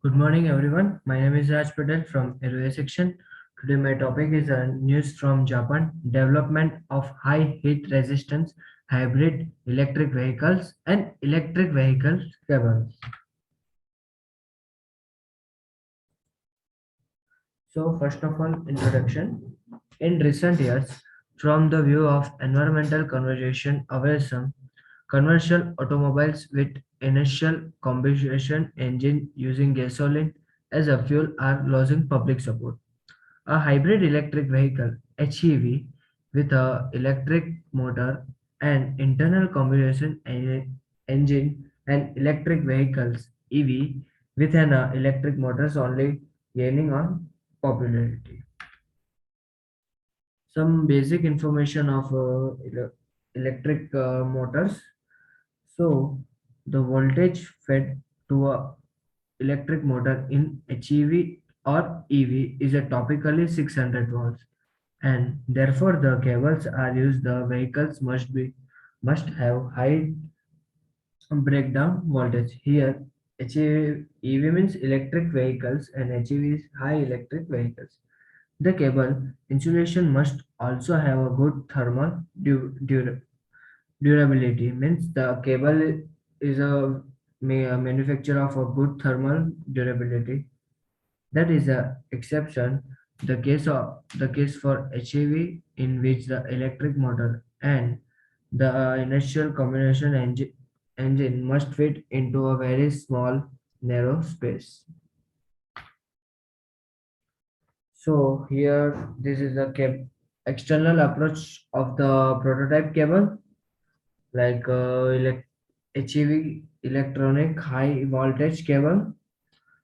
Good morning, everyone. My name is Raj Patel from Railway Section. Today, my topic is news from Japan: development of high heat resistance hybrid electric vehicles and electric vehicle cables. So, first of all, introduction. In recent years, from the view of environmental conservation, awareness, commercial automobiles with initial combustion engine using gasoline as a fuel are losing public support. A hybrid electric vehicle (HEV) with a electric motor and internal combustion engine and electric vehicles (EV) with an electric motors only gaining on popularity. Some basic information of electric motors. So the voltage fed to a electric motor in HEV or EV is a topically 600 volts, and therefore the cables are used. The vehicles must have high breakdown voltage. Here EV means electric vehicles and HEV is high electric vehicles. The cable insulation must also have a good thermal durability. Means the cable is a manufacturer of a good thermal durability. That is a exception. The case for HEV in which the electric motor and the initial combination engine must fit into a very small narrow space. So here this is the external approach of the prototype cable, like HEV electronic high voltage cable.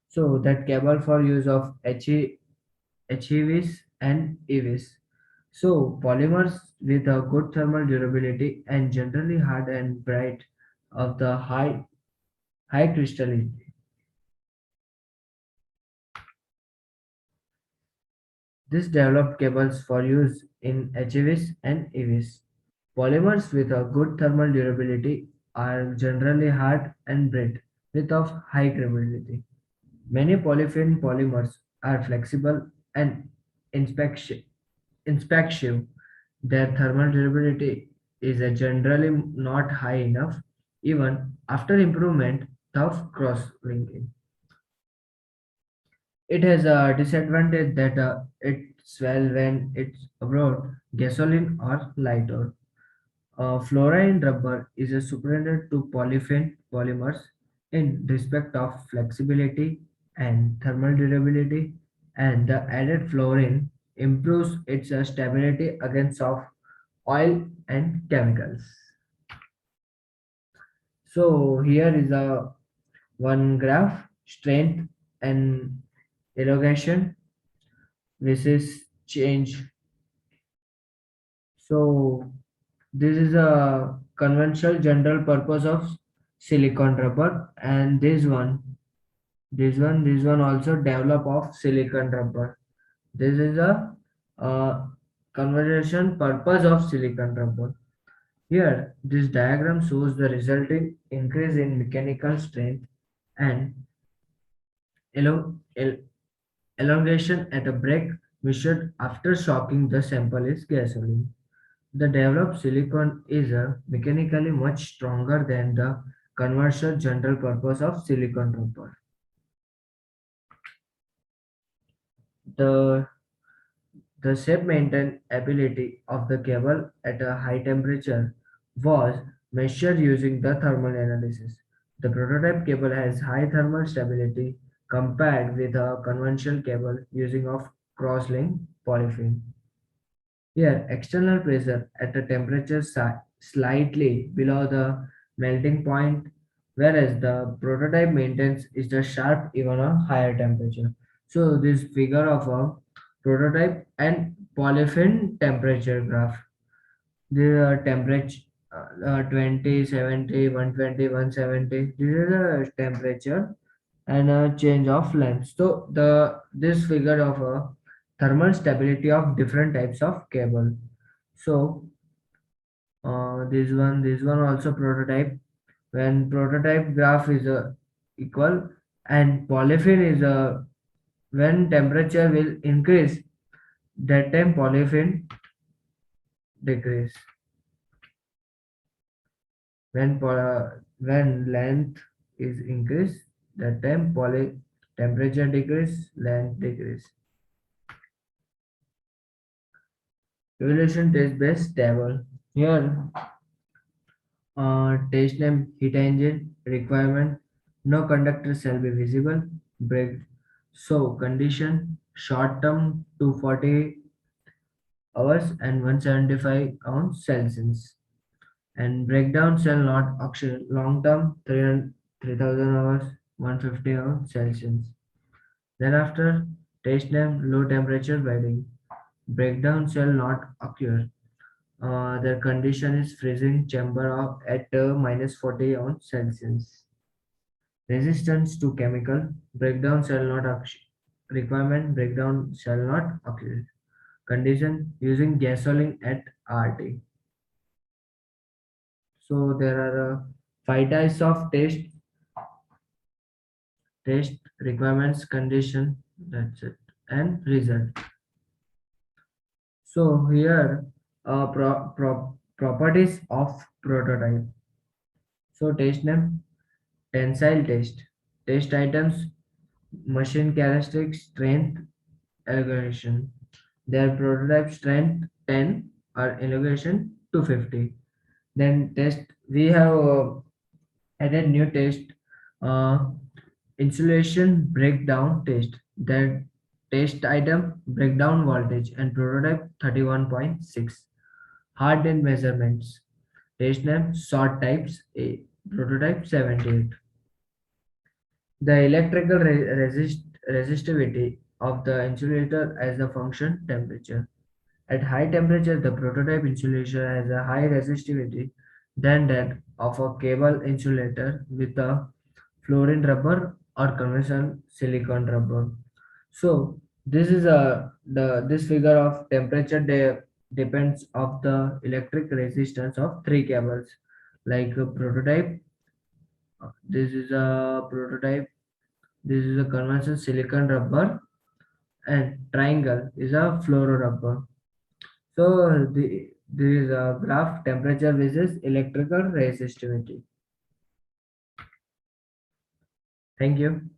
So that cable for use of HEVs and EVs. So polymers with a good thermal durability and generally hard and bright of the high crystallinity. This developed cables for use in HEVs and EVs. Polymers with a good thermal durability are generally hard and bright with of high durability. Many polyphene polymers are flexible and inspection inspective. Their thermal durability is generally not high enough even after improvement of cross-linking. It has a disadvantage that it swell when it's abroad gasoline or light oil. Fluorine rubber is a superior to polyphene polymers in respect of flexibility and thermal durability, and the added fluorine improves its stability against soft oil and chemicals. So here is a one graph: strength and elongation versus change. So this is a conventional general purpose of silicon rubber, and this one also develop of silicon rubber. This is a uh, conversion purpose of silicon rubber. Here, this diagram shows the resulting increase in mechanical strength and elo- el- elongation at a break measured after shocking the sample is gasoline. The developed silicon is mechanically much stronger than the conventional general purpose of silicon rubber. The The shape maintainability of the cable at a high temperature was measured using the thermal analysis. The prototype cable has high thermal stability compared with a conventional cable using of crosslink polyphene. Here, external pressure at a temperature slightly below the melting point, whereas the prototype maintains is the sharp even a higher temperature. So this figure of a prototype and polyphene temperature graph. The temperature 20, 70, 120, 170. This is the temperature and a change of length. So the this figure of a thermal stability of different types of cable. So this one also prototype. When prototype graph is equal And polyphene is a when temperature will increase, that time polyphene decrease. When length is increased, that time poly temperature decrease, length decrease. Evolution test base table. Here, test name heat engine requirement. No conductor shall be visible. Break. So condition short term 240 hours and 175 ounce Celsius. And breakdown shall not occur long term 3000 hours 150 ounce Celsius. Thereafter, test name low temperature bedding. Breakdown shall not occur. Their condition is freezing chamber of at minus 40 ounce Celsius. Resistance to chemical breakdown shall not occur. Requirement breakdown shall not occur. Condition using gasoline at RT. So there are five types of test requirements, condition, that's it, and result. So here properties of prototype. So test name tensile test. Test items machine characteristics strength elongation. Their prototype strength 10 or elongation 250. Then test we have added new test uh, insulation breakdown test. That test item breakdown voltage and prototype 31.6. Hardened measurements. Test name short types A. Prototype 78. The electrical resistivity of the insulator as a function temperature. At high temperature, the prototype insulator has a high resistivity than that of a cable insulator with a fluorine rubber or conventional silicon rubber. So this is this figure of temperature depends of the electric resistance of three cables like a prototype. This is a prototype. This is a conventional silicon rubber and triangle is a fluororubber. So there is a graph temperature versus electrical resistivity. Thank you.